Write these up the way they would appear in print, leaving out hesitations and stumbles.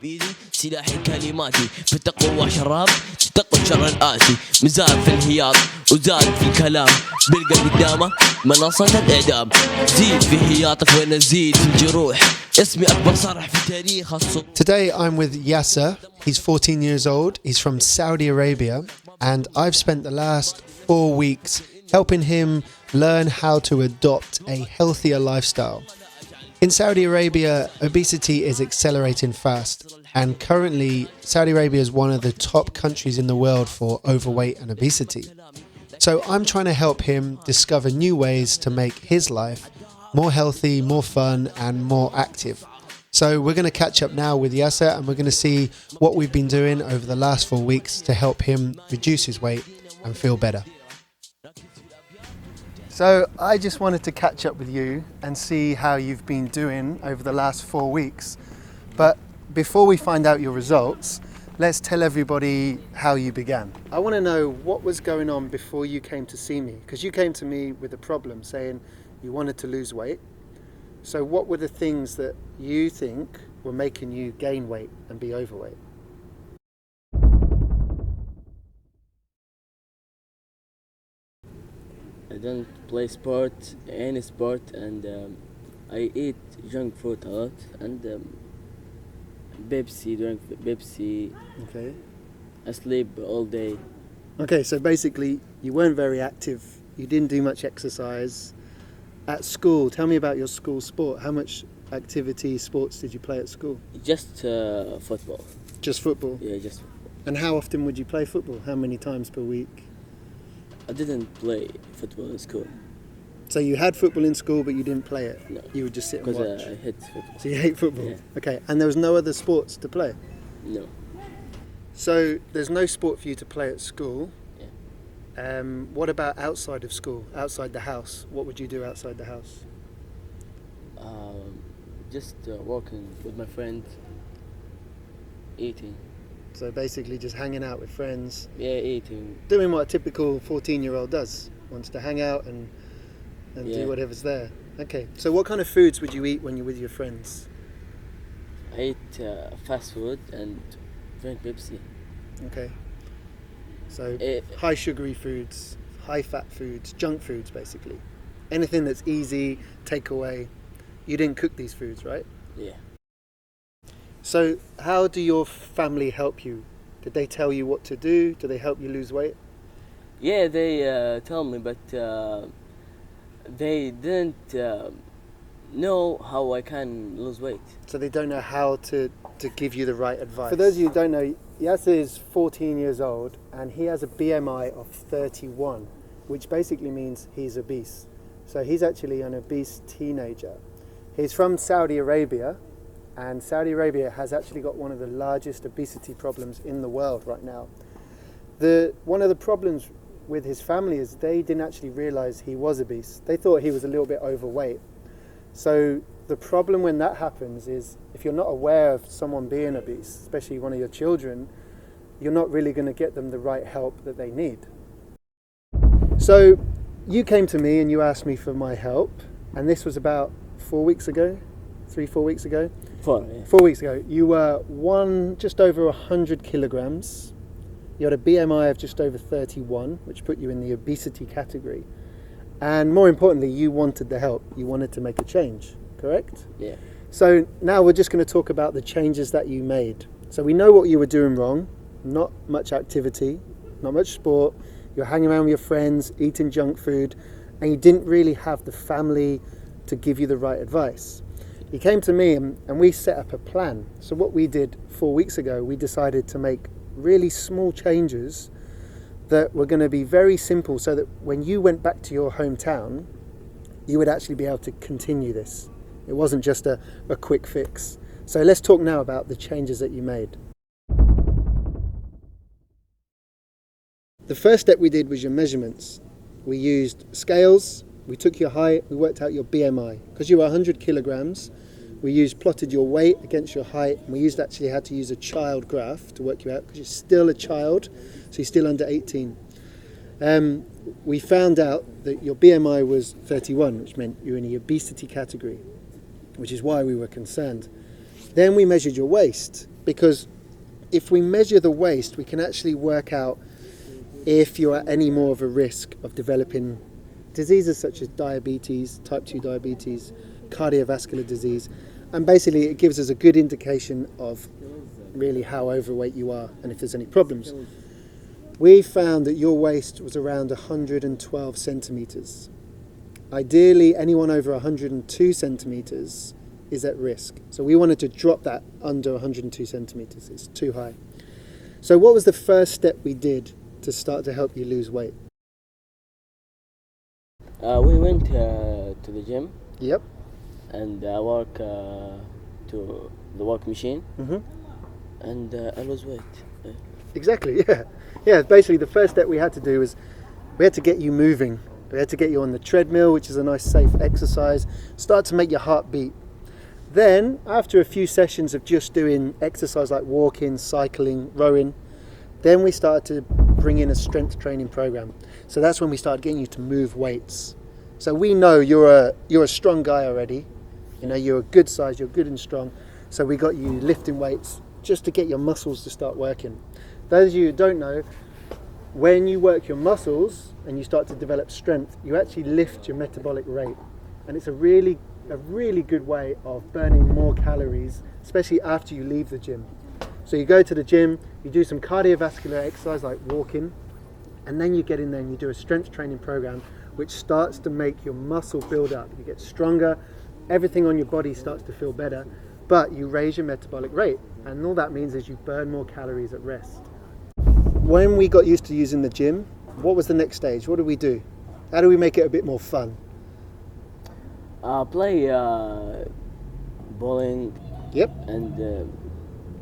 بإيدي سلاحي كلماتي في تقوى شراب تقوى شر الآتي مزاد في الهياط وزاد في الكلام بلقى قدامه منصة الإعدام زيد في هياطك وأنا زيد في الجروح اسمي أكبر صرح في تاريخ الصبح. Today I'm with Yasser. He's 14 years old. He's from Saudi Arabia, and I've spent the last 4 weeks helping him learn how to adopt a healthier lifestyle. In Saudi Arabia, obesity is accelerating fast, and currently Saudi Arabia is one of the top countries in the world for overweight and obesity. So I'm trying to help him discover new ways to make his life more healthy, more fun, and more active. So we're going to catch up now with Yasser, and we're going to see what we've been doing over the last 4 weeks to help him reduce his weight and feel better. So I just wanted to catch up with you and see how you've been doing over the last 4 weeks. But before we find out your results, let's tell everybody how you began. I want to know what was going on before you came to see me, because you came to me with a problem saying you wanted to lose weight. So what were the things that you think were making you gain weight and be overweight? I don't play any sport, and I eat junk food a lot, and drink Pepsi. Okay. I sleep all day. Okay, so basically you weren't very active, you didn't do much exercise. At school, tell me about your school sport. How much sports did you play at school? Just football. Just football? Yeah, just football. And how often would you play football? How many times per week? I didn't play football in school. So you had football in school, but you didn't play it? No. You would just sit and watch? Because I hate football. So you hate football? Yeah. Okay, and there was no other sports to play? No. So there's no sport for you to play at school. Yeah. What about outside of school, outside the house? What would you do outside the house? Just walking with my friends, eating. So basically just hanging out with friends. Yeah, eating. Doing what a typical 14-year-old does. Wants to hang out and Yeah. do whatever's there. Okay, so what kind of foods would you eat when you're with your friends? I eat fast food and drink Pepsi. Okay. So Eh, high sugary foods, high fat foods, junk foods basically. Anything that's easy, takeaway. You didn't cook these foods, right? Yeah. So how do your family help you? Did they tell you what to do? Do they help you lose weight? Yeah, they tell me, but they didn't know how I can lose weight. So they don't know how to give you the right advice. For those of you who don't know, Yasser is 14 years old and he has a BMI of 31, which basically means he's obese. So he's actually an obese teenager. He's from Saudi Arabia, and Saudi Arabia has actually got one of the largest obesity problems in the world right now. One of the problems with his family is they didn't actually realize he was obese. They thought he was a little bit overweight. So the problem when that happens is if you're not aware of someone being obese, especially one of your children, you're not really going to get them the right help that they need. So you came to me and you asked me for my help, and this was about 4 weeks ago, 3-4 weeks ago. 4, yeah. 4 weeks ago. You were just over 100 kilograms. You had a BMI of just over 31, which put you in the obesity category. And more importantly, you wanted the help. You wanted to make a change, correct? Yeah. So now we're just going to talk about the changes that you made. So we know what you were doing wrong. Not much activity, not much sport. You're hanging around with your friends, eating junk food, and you didn't really have the family to give you the right advice. You came to me and we set up a plan. So what we did 4 weeks ago, we decided to make really small changes that were going to be very simple so that when you went back to your hometown, you would actually be able to continue this. It wasn't just a quick fix. So let's talk now about the changes that you made. The first step we did was your measurements. We used scales, we took your height, we worked out your BMI. Because you were 100 kilograms, we plotted your weight against your height, and we had to use a child graph to work you out because you're still a child, so you're still under 18. We found out that your BMI was 31, which meant you're in the obesity category, which is why we were concerned. Then we measured your waist, because if we measure the waist, we can actually work out if you're at any more of a risk of developing diseases such as diabetes, type 2 diabetes, cardiovascular disease, and basically it gives us a good indication of really how overweight you are and if there's any problems. We found that your waist was around 112 centimetres. Ideally, anyone over 102 centimetres is at risk. So we wanted to drop that under 102 centimetres. It's too high. So what was the first step we did to start to help you lose weight? We went to the gym Yep. and work to the work machine, and I lost weight. Exactly, yeah. Yeah, basically the first step we had to do was we had to get you moving. We had to get you on the treadmill, which is a nice safe exercise, start to make your heart beat. Then, after a few sessions of just doing exercise like walking, cycling, rowing, then we started to bring in a strength training program. So that's when we started getting you to move weights. So we know you're a strong guy already. You know, you're a good size, you're good and strong. So we got you lifting weights just to get your muscles to start working. Those of you who don't know, when you work your muscles and you start to develop strength, you actually lift your metabolic rate. And it's a really good way of burning more calories, especially after you leave the gym. So you go to the gym, you do some cardiovascular exercise like walking, and then you get in there and you do a strength training program which starts to make your muscle build up. You get stronger, everything on your body starts to feel better, but you raise your metabolic rate, and all that means is you burn more calories at rest. When we got used to using the gym, what was the next stage? What do we do? How do we make it a bit more fun? Play bowling. Yep. And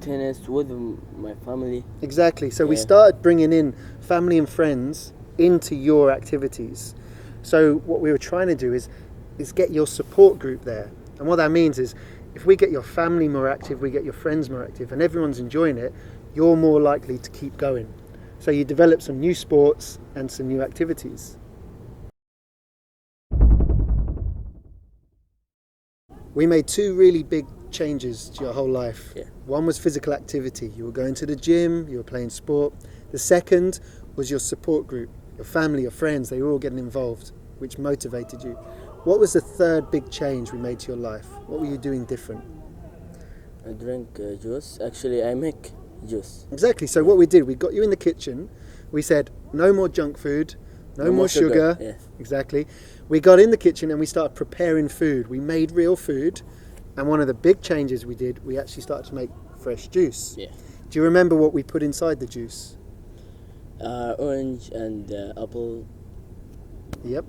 tennis with my family. Exactly. So we started bringing in family and friends into your activities. So what we were trying to do is get your support group there. And what that means is if we get your family more active, we get your friends more active, and everyone's enjoying it, you're more likely to keep going. So you develop some new sports and some new activities. We made two really big changes to your whole life. Yeah. One was physical activity. You were going to the gym, you were playing sport. The second was your support group, your family, your friends. They were all getting involved, which motivated you. What was the third big change we made to your life? What were you doing different? I drink juice. Actually, I make juice. Exactly. So what we did, we got you in the kitchen. We said, no more junk food, no more sugar. Yeah. Exactly. We got in the kitchen and we started preparing food. We made real food. And one of the big changes we did, we actually started to make fresh juice. Yeah. Do you remember what we put inside the juice? Orange and apple. Yep.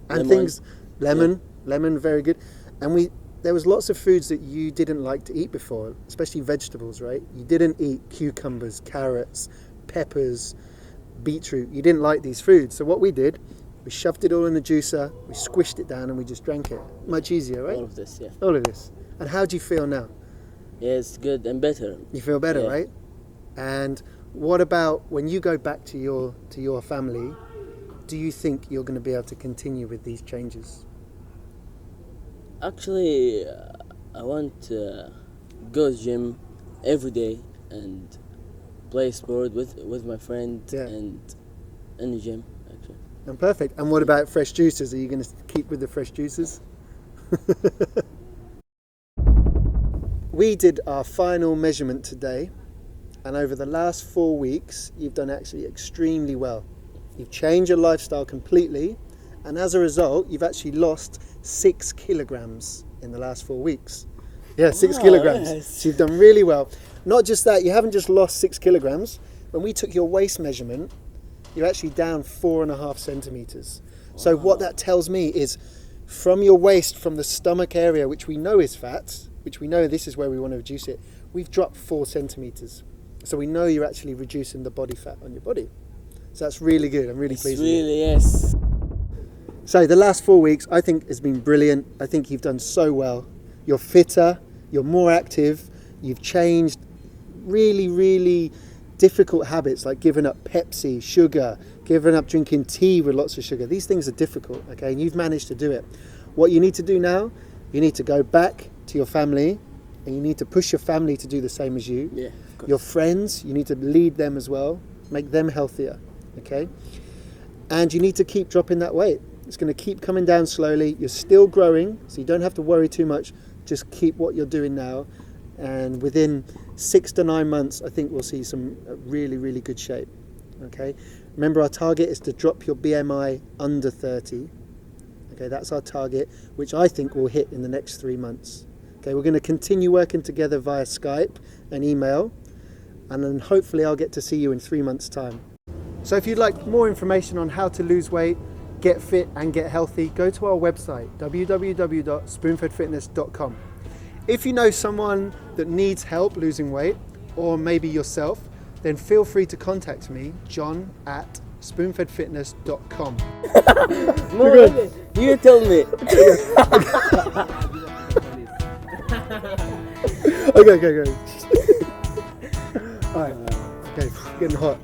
And Lemon. things, lemon, very good. And there was lots of foods that you didn't like to eat before, especially vegetables, right? You didn't eat cucumbers, carrots, peppers, beetroot. You didn't like these foods. So what we did, we shoved it all in the juicer, we squished it down and we just drank it. Much easier, right? All of this, yeah. All of this. And how do you feel now? Yeah, it's good and better. You feel better, Yeah. right? And what about when you go back to your family, do you think you're going to be able to continue with these changes? Actually, I want to go gym every day and play sport with my friend and in the gym, actually. And perfect. And what about fresh juices? Are you going to keep with the fresh juices? We did our final measurement today, and over the last 4 weeks, you've done actually extremely well. You've changed your lifestyle completely, and as a result, you've actually lost 6 kilograms in the last 4 weeks. Yeah, 6 kilograms. Yes. So you've done really well. Not just that, you haven't just lost 6 kilograms. When we took your waist measurement, you're actually down 4.5 centimeters. So what that tells me is from your waist, from the stomach area, which we know is fat, which we know this is where we want to reduce it, we've dropped 4 centimeters. So we know you're actually reducing the body fat on your body. So that's really good. I'm really pleased with you. Really, yes. So the last 4 weeks, I think, has been brilliant. I think you've done so well. You're fitter, you're more active, you've changed really, really difficult habits like giving up Pepsi, sugar, giving up drinking tea with lots of sugar. These things are difficult, okay? And you've managed to do it. What you need to do now, you need to go back to your family and you need to push your family to do the same as you. Yeah, of course. Your friends, you need to lead them as well, make them healthier, okay? And you need to keep dropping that weight. It's going to keep coming down slowly. You're still growing, so you don't have to worry too much. Just keep what you're doing now, and within 6 to 9 months, I think we'll see some really, really good shape, okay? Remember, our target is to drop your BMI under 30. Okay, that's our target, which I think we'll hit in the next 3 months. Okay, we're going to continue working together via Skype and email, and then hopefully I'll get to see you in 3 months' time. So if you'd like more information on how to lose weight, get fit and get healthy, go to our website, www.spoonfedfitness.com. If you know someone that needs help losing weight, or maybe yourself, then feel free to contact me, john@spoonfedfitness.com. No, you tell me. Okay. All right. Okay, getting hot.